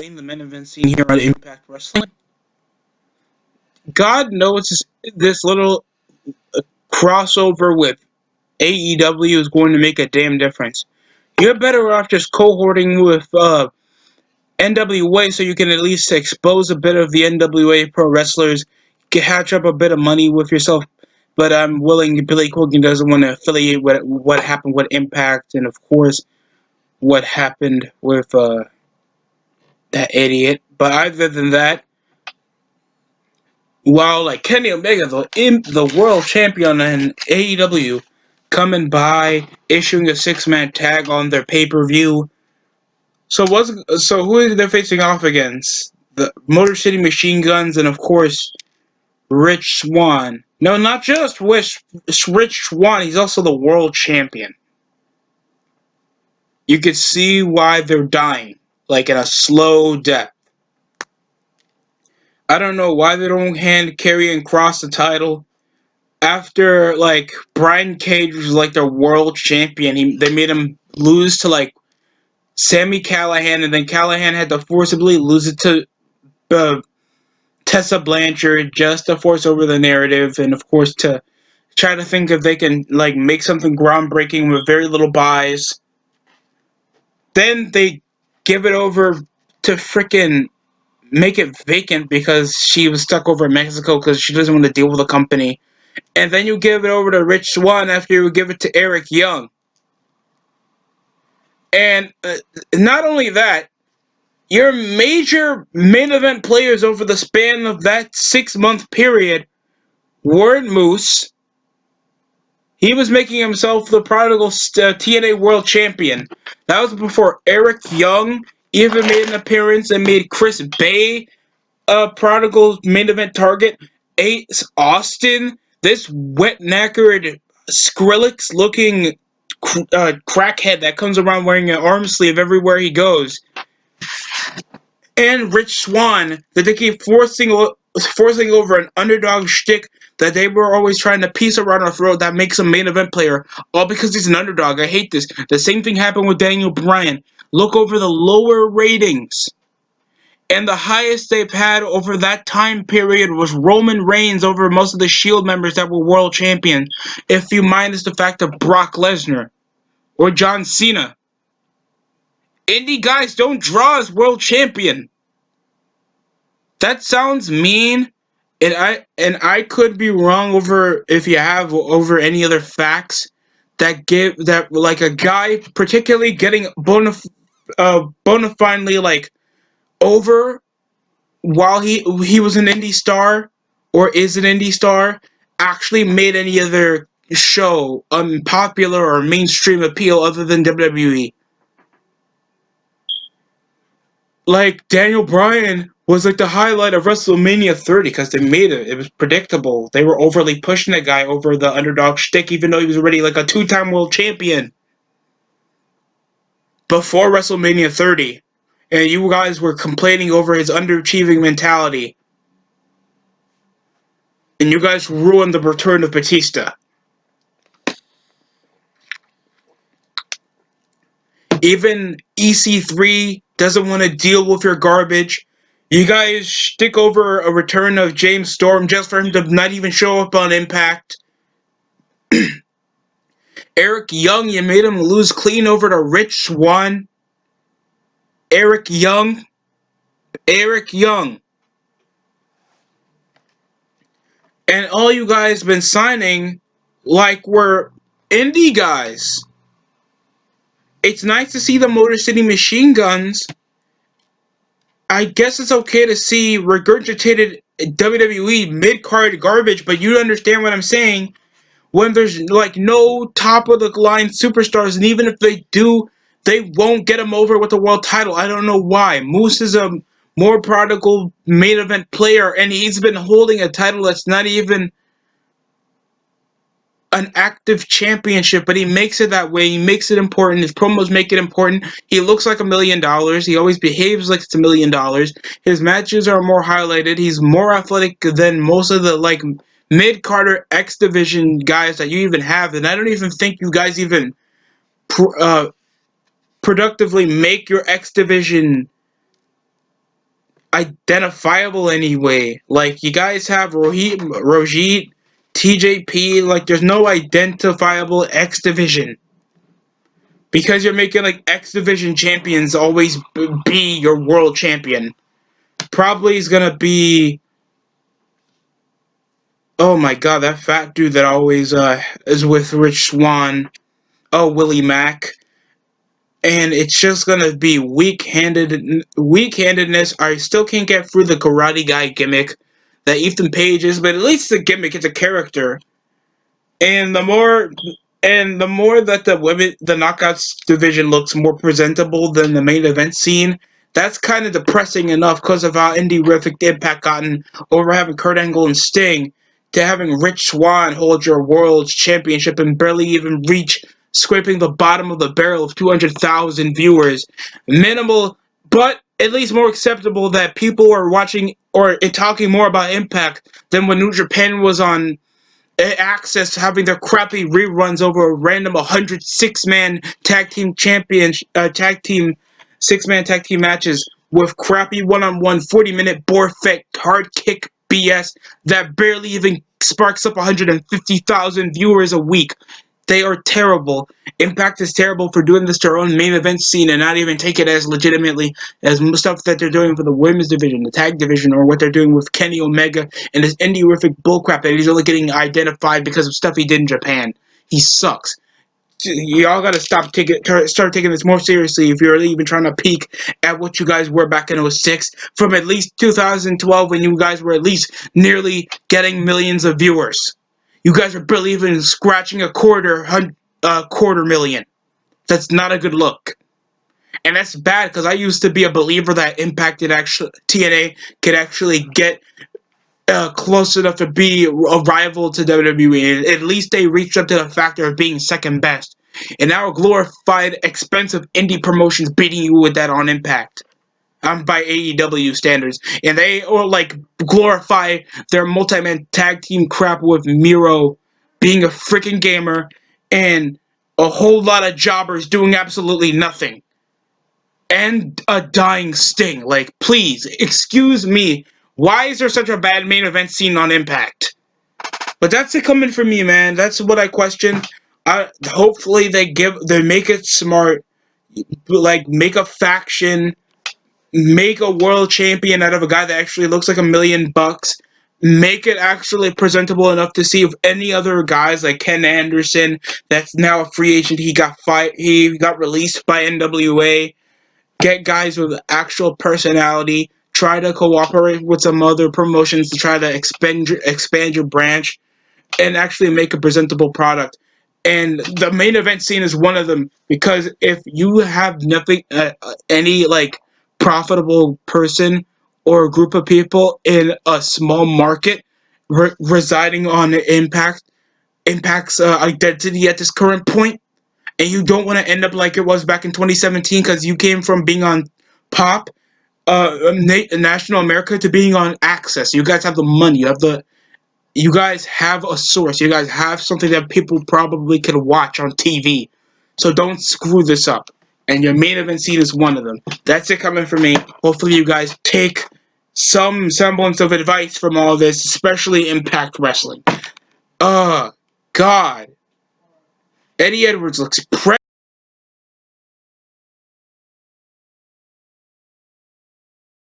in the Mainevent scene here on Impact Wrestling. God knows this little crossover with AEW is going to make a damn difference. You're better off just cohorting with NWA so you can at least expose a bit of the NWA pro wrestlers, catch up a bit of money with yourself. But I'm willing, Billy Corgan doesn't want to affiliate with what happened with Impact and, of course, what happened with that idiot. But other than that, while like Kenny Omega, the world champion in AEW, coming by issuing a 6-man tag on their pay-per-view. So who is they facing off against? The Motor City Machine Guns and of course Rich Swann. No, not just Rich Swann. He's also the world champion. You could see why they're dying, like in a slow death. I don't know why they don't hand Karrion Kross the title. After like Brian Cage was like their world champion, they made him lose to like Sami Callihan, and then Callihan had to forcibly lose it to Tessa Blanchard just to force over the narrative, and of course to try to think if they can like make something groundbreaking with very little buys. Then they give it over to frickin' make it vacant because she was stuck over in Mexico because she doesn't want to deal with the company. And then you give it over to Rich Swann after you give it to Eric Young. And not only that, your major main event players over the span of that 6-month period weren't Moose. He was making himself the prodigal TNA World Champion. That was before Eric Young even made an appearance and made Chris Bay a prodigal main event target. Ace Austin, this wet-knackered Skrillex-looking crackhead that comes around wearing an arm sleeve everywhere he goes. And Rich Swann, that they keep forcing over an underdog shtick that they were always trying to piece around our throat that makes a main event player, all because he's an underdog. I hate this. The same thing happened with Daniel Bryan. Look over the lower ratings. And the highest they've had over that time period was Roman Reigns over most of the Shield members that were world champions, if you minus the fact of Brock Lesnar or John Cena. Indie guys don't draw as world champion. That sounds mean, and I could be wrong over if you have over any other facts that give that like a guy particularly getting bona fidely like over while he was an indie star or is an indie star actually made any other show unpopular or mainstream appeal other than WWE. Like Daniel Bryan was like the highlight of WrestleMania 30 because they made it. It was predictable. They were overly pushing that guy over the underdog shtick, even though he was already like a 2-time world champion before WrestleMania 30. And you guys were complaining over his underachieving mentality. And you guys ruined the return of Batista. Even EC3 doesn't want to deal with your garbage. You guys stick over a return of James Storm just for him to not even show up on Impact. Eric Young, you made him lose clean over to Rich Swann. Eric Young. And all you guys been signing like were indie guys. It's nice to see the Motor City Machine Guns. I guess it's okay to see regurgitated WWE mid-card garbage, but you understand what I'm saying. When there's like no top of the line superstars, and even if they do, they won't get him over with the world title. I don't know why. Moose is a more prodigal main event player, and he's been holding a title that's not even an active championship, but he makes it that way. He makes it important. His promos make it important. He looks like $1,000,000. He always behaves like it's $1,000,000. His matches are more highlighted. He's more athletic than most of the like mid-Carter X Division guys that you even have, and I don't even think you guys even productively make your X Division identifiable anyway. Like, you guys have Rojit, TJP. Like, there's no identifiable X Division. Because you're making, like, X Division champions always be your world champion. Probably is gonna be. Oh my god, that fat dude that always is with Rich Swann. Oh, Willie Mack. And it's just gonna be weak-handedness. I still can't get through the Karate Guy gimmick that Ethan Page is, but at least the gimmick, it's a character. And the more that the knockouts division looks more presentable than the main event scene, that's kind of depressing enough because of how indie-rific Impact gotten over having Kurt Angle and Sting to having Rich Swann hold your world championship and barely even reach scraping the bottom of the barrel of 200,000 viewers. Minimal, but at least more acceptable that people are watching or talking more about Impact than when New Japan was on access to having their crappy reruns over a random 106-man tag team tag team 6-man tag team matches with crappy one-on-one 40-minute bore-fed hard kick BS that barely even sparks up 150,000 viewers a week. They are terrible. Impact is terrible for doing this to their own main event scene and not even take it as legitimately as stuff that they're doing for the women's division, the tag division, or what they're doing with Kenny Omega and this indie-rific bullcrap that he's only getting identified because of stuff he did in Japan. He sucks. Y'all gotta start taking this more seriously if you're even trying to peak at what you guys were back in '06 from at least 2012 when you guys were at least nearly getting millions of viewers. You guys are barely even scratching a quarter million. That's not a good look. And that's bad because I used to be a believer that TNA could actually get close enough to be a rival to WWE. At least they reached up to the factor of being second best. And now glorified, expensive indie promotions beating you with that on Impact. By AEW standards. And they like glorify their multi-man tag team crap with Miro being a freaking gamer and a whole lot of jobbers doing absolutely nothing. And a dying Sting. Like, please, excuse me. Why is there such a bad main event scene on Impact? But that's it coming from me, man. That's what I question. Hopefully they make it smart. Like, make a faction, make a world champion out of a guy that actually looks like $1,000,000. Make it actually presentable enough to see if any other guys like Ken Anderson, that's now a free agent, he got released by NWA. Get guys with actual personality. Try to cooperate with some other promotions to try to expand your branch and actually make a presentable product. And the main event scene is one of them because if you have nothing, any like profitable person or a group of people in a small market residing on Impact's identity at this current point, and you don't want to end up like it was back in 2017 because you came from being on Pop, National America to being on Access. You guys have the money. You guys have a source. You guys have something that people probably could watch on TV. So don't screw this up. And your main event scene is one of them. That's it coming from me. Hopefully you guys take some semblance of advice from all this, especially Impact Wrestling. God. Eddie Edwards looks